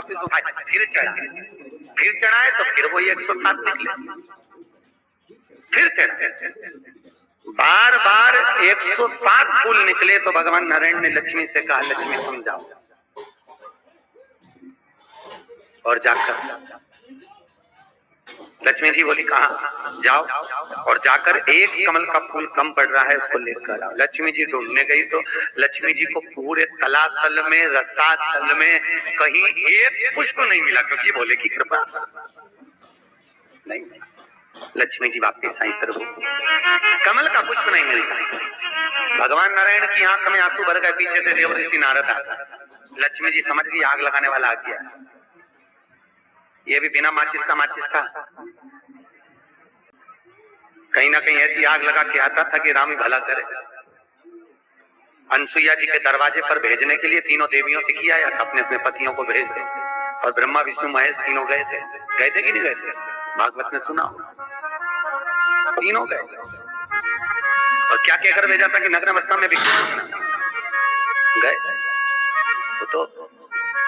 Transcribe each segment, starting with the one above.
वापस उठाए, फिर चढ़ाए तो फिर वो 107 निकले, फिर चढ़ाए, बार बार 107 फूल निकले। तो भगवान नारायण ने लक्ष्मी से कहा, लक्ष्मी तुम जाओ, और जाकर लक्ष्मी जी बोली कहाँ जाओ, और जाकर एक कमल का फूल कम पड़ रहा है उसको लेकर आओ। लक्ष्मी जी ढूंढने गई तो लक्ष्मी जी को पूरे तलातल में, रसातल में कहीं एक पुष्प नहीं मिला, क्योंकि भोले की कृपा नहीं। लक्ष्मी जी वापिस आई, प्रभु कमल का पुष्प नहीं मिलता। भगवान नारायण की आंख में आंसू भर गए। पीछे से देव ऋषि नारद आ गए। लक्ष्मी जी समझ गई आग लगाने वाला आ गया। ये भी बिना माचिस का माचिस था। कहीं ना कहीं ऐसी आग लगा के आता था कि राम ही भला करे। अनसुईया जी के दरवाजे पर भेजने के लिए तीनों देवियों से किया था, अपने अपने पतियों को भेज दे। और ब्रह्मा विष्णु महेश तीनों गए थे कि नहीं गए थे? भागवत में सुना, तीनों गए। और क्या कहकर भेजा था कि नग्न अवस्था में गए। वो तो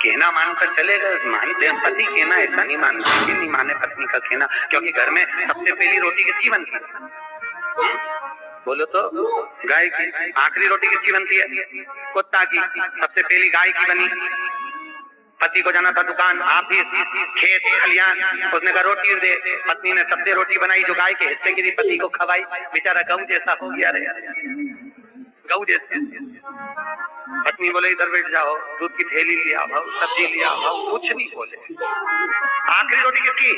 कहना मानकर चले गए। मानते हैं पति कहना, ऐसा नहीं मानते कि नहीं माने पत्नी का कहना। क्योंकि घर में सबसे पहली रोटी किसकी बनती है? बोलो तो गाय की। आखिरी रोटी किसकी बनती है? कुत्ता की। सबसे पहली गाय की बनी। पति को जाना था दुकान, आप ही खेत खलियान, उसने कहा रोटी दे। पत्नी ने सबसे रोटी बनाई जो गाय के हिस्से की थी, पति को खवाई। बेचारा गऊ जैसा हो गया रे, गऊ जैसे। पत्नी बोले इधर बैठ जाओ, दूध की थैली लिया भाव, सब्जी लिया भाव, कुछ नहीं बोले। आखिरी रोटी किसकी?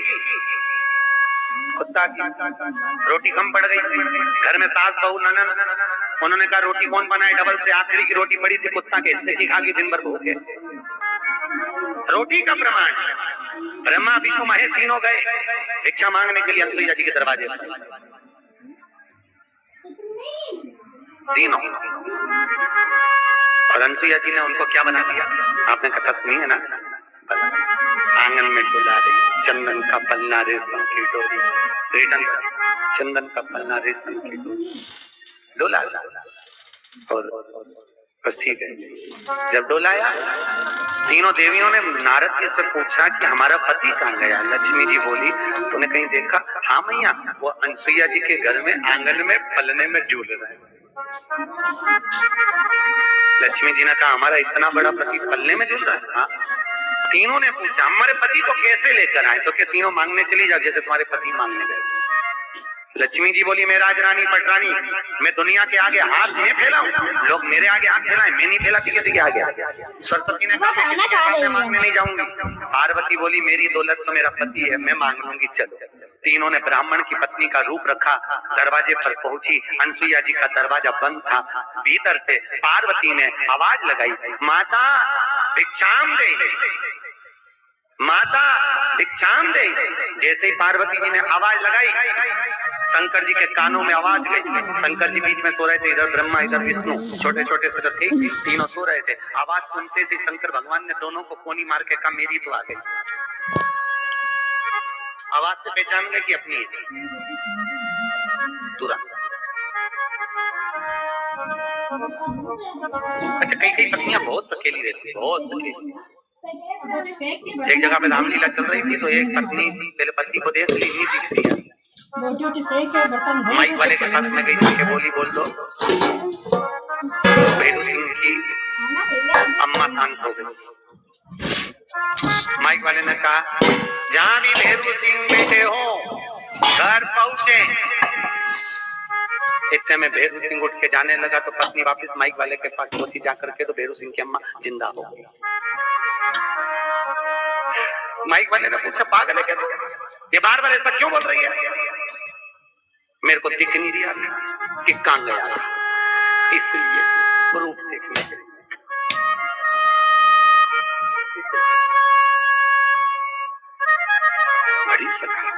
कुत्ता की। रोटी कम पड़ गई। घर में सास बहू ननद, उन्होंने कहा रोटी कौन बनाए डबल से। आखिरी की रोटी पड़ी थी, कुत्ता के हिस्से की खा गई, दिन भर भूखे। रोटी का प्रमाण। ब्रह्मा विष्णु महेश तीनों गए भिक्षा मांगने के लिए अनसुईया जी के दरवाजे पर। तीनों। और अनसुईया जी ने उनको क्या बना दिया? आपने कथा सुनी है ना? आंगन में डुला रही चंदन का पन्ना रेशम की डोरी। रिटर्न चंदन का पन्ना रेशम की डोरी डोला। और बस ठीक है। जब डोलाया, तीनों देवियों ने नारद जी से पूछा कि हमारा पति कहाँ गया? लक्ष्मी जी बोली तूने कहीं देखा? हाँ मैया, वो अनसुईया जी के घर में आंगन में पलने में झूल रहा है। लक्ष्मी जी ने कहा हमारा इतना बड़ा पति पलने में झूल रहा है? हाँ। तीनों ने पूछा हमारे पति को कैसे लेकर आए? तो क्या तीनों मांगने चली जाओ जैसे तुम्हारे पति मांगने गए। लक्ष्मी जी बोली मैं राजरानी पटरानी, मैं दुनिया के आगे हाथ में फैलाऊं? लोग मेरे आगे हाथ फैलाएं, मैं नहीं फैला किसी के आगे। सरस्वती ने कहा मैं किसी के सामने मांगने नहीं जाऊंगी। पार्वती बोली मेरी दौलत तो मेरा पति है, मैं मांग लूंगी, चलो। तीनों ने ब्राह्मण की पत्नी का रूप रखा। दरवाजे पर पहुंची। अनसुईया जी का दरवाजा बंद था। भीतर से पार्वती ने आवाज लगाई, माता भिक्षाम दे, माता भिक्षाम दे। जैसे ही पार्वती जी ने आवाज लगाई, शंकर जी के कानों में आवाज गई। शंकर जी बीच में सो रहे थे, इधर ब्रह्मा इधर विष्णु, छोटे छोटे से थे, तीनों सो रहे थे। आवाज सुनते से शंकर भगवान ने दोनों को कोनी मार के कहा मेरी तो आ गई। आवाज से पहचान गए कि अपनी है तुरंत। अच्छा, कई कई पत्नियां बहुत सकेली रहती, बहुत सकेली। एक जगह पे रामलीला चल रही थी तो एक पत्नी पहले पति को देख ली, नहीं दिख रही है। माइक वाले के पास में गई थी, बोली बोल दो भेरू सिंह की अम्मा शांत हो गई। माइक वाले ने कहा जहां भी भेरू सिंह बैठे हो घर पहुंचे। इतने में भेरू सिंह उठ के जाने लगा तो पत्नी वापस माइक वाले के पास पहुंची। जाकर के तो भेरू सिंह की अम्मा जिंदा हो गई। माइक वाले ने पूछा पागल है क्या तू? ये बार बार ऐसा क्यों बोल रही है? मेरे को दिख नहीं रहा कि कहां गया था, इसलिए रूप देखने के लिए। बड़ी सखा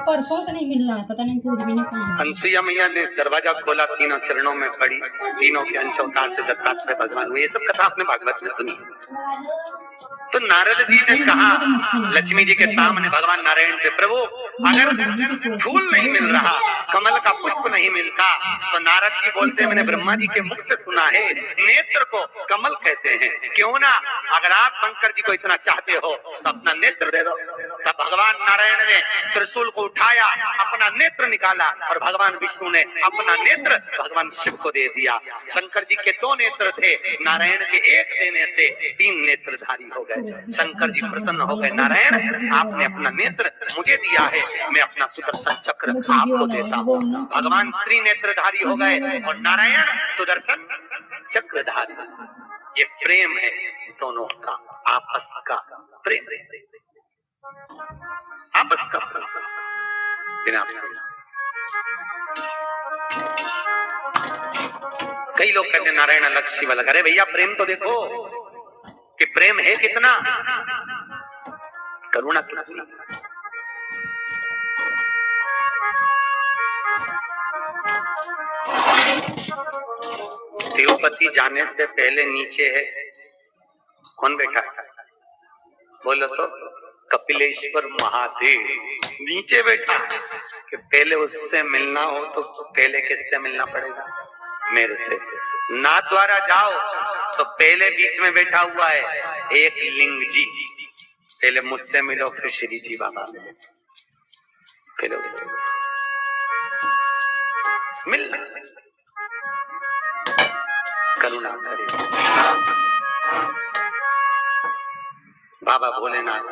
परसों से नहीं मिल रहा है, पता नहीं पूछ भी नहीं कहा। अनसुईया मैया ने दरवाजा खोला, तीनों चरणों में पड़ी, तीनों के अंश अवतार से दत्तात्रेय भगवान हुए। ये सब कथा आपने भागवत में सुनी। तो नारद जी ने कहा लक्ष्मी जी के सामने भगवान नारायण से, प्रभु अगर फूल नहीं मिल रहा, कमल का पुष्प नहीं मिलता, तो नारद जी बोलते, मैंने ब्रह्मा जी के मुख से सुना है नेत्र को कमल कहते हैं, क्यों ना अगर आप शंकर जी को इतना चाहते हो तो अपना नेत्र दे दो। तब भगवान नारायण ने त्रिशूल को उठाया, अपना नेत्र निकाला और भगवान विष्णु ने अपना नेत्र भगवान शिव को दे दिया। शंकर जी के 2 नेत्र थे, नारायण के 1 देने से 3 नेत्रधारी हो गए। शंकर जी प्रसन्न हो गए, नारायण आपने अपना नेत्र मुझे दिया है, मैं अपना सुदर्शन चक्र आपको देता हूँ। भगवान त्रिनेत्रधारी हो गए और नारायण सुदर्शन चक्रधारी। ये प्रेम है दोनों का, आपस का प्रेम, आपस का प्रेम। बिना कई लोग कहते हैं नारायण अलग शिव अलग। अरे भैया प्रेम तो देखो कि प्रेम है कितना, करुणा कितनी। तिरुपति जाने से पहले नीचे है कौन बैठा है? बोलो तो कपिलेश्वर महादेव नीचे बैठा। कि पहले उससे मिलना हो तो पहले किससे मिलना पड़ेगा? मेरे से। नाथ द्वारा जाओ तो पहले बीच में बैठा हुआ है एक लिंग जी, पहले मुझसे मिलो फिर श्री जी बाबा मिले, पहले उससे मिल। करुणा करे बाबा भोलेनाथ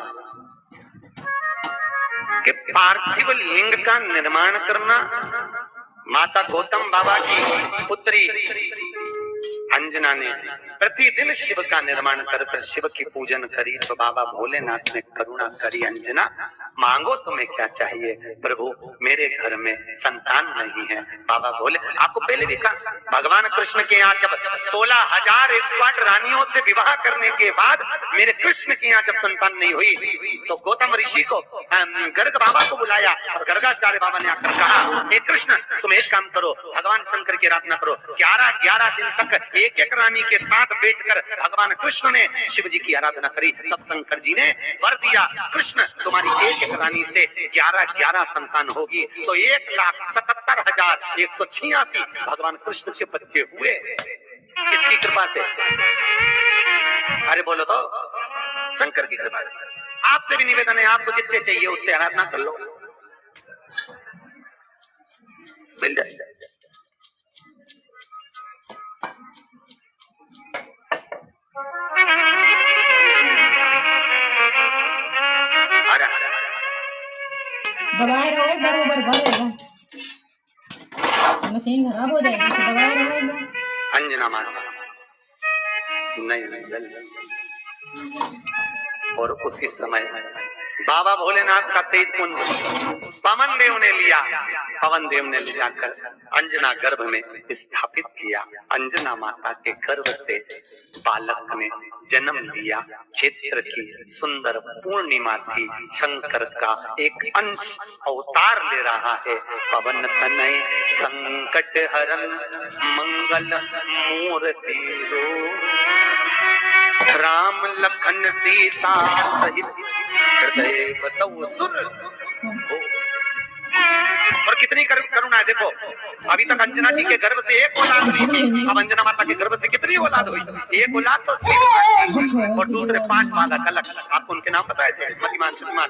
के पार्थिव लिंग का निर्माण करना। माता गौतम बाबा की पुत्री अंजना ने प्रतिदिन शिव का निर्माण कर शिव की पूजन करी, तो बाबा भोलेनाथ ने करुणा करी, अंजना मांगो तुम्हें क्या चाहिए? प्रभु मेरे घर में संतान नहीं है। बाबा बोले, आपको पहले भी कहा, भगवान कृष्ण के यहाँ जब 16,108 रानियों से विवाह करने के बाद मेरे कृष्ण के यहाँ जब संतान नहीं हुई तो गौतम ऋषि को गर्ग बाबा को बुलाया और गर्गाचार्य बाबा ने आकर कहा, हे कृष्ण तुम एक काम करो, भगवान शंकर की आराधना करो। 11 दिन तक एक रानी के साथ बैठकर भगवान कृष्ण ने शिव जी की आराधना करी। तब शंकर जी ने वर दिया, कृष्ण तुम्हारी एक रानी से 11 संतान होगी, तो 1,77,186 भगवान कृष्ण के बच्चे हुए। किसकी कृपा से? अरे बोलो तो शंकर की कृपा। आपसे भी निवेदन है, आपको जितने चाहिए उतने आराधना कर लो, मिल जाए। दबाए रहो बरोबर भरेगा, मशीन खराब हो जाएगी तो दबाए रहो। अंजना माता नहीं और उसी समय बाबा भोलेनाथ का तेज पुंज पवन देव ने लिया, पवन देव ने ले जाकर अंजना गर्भ में स्थापित किया। अंजना माता के गर्भ से बालक ने जन्म लिया। चित्र की सुंदर पूर्णिमा थी, शंकर का एक अंश अवतार ले रहा है। पवन तनय संकट हरन मंगल मूर्ति रो, राम लखन सीता सहित हृदय बसौ सुर। और कितनी करुणा है देखो, अभी तक अंजना जी के गर्भ से एक औलाद हुई थी, अब अंजना माता के गर्भ से कितनी औलाद हुई? एक औलाद तो और दूसरे 5 बालक अलग। आपको उनके नाम पता है? मतिमान, सुतिमान,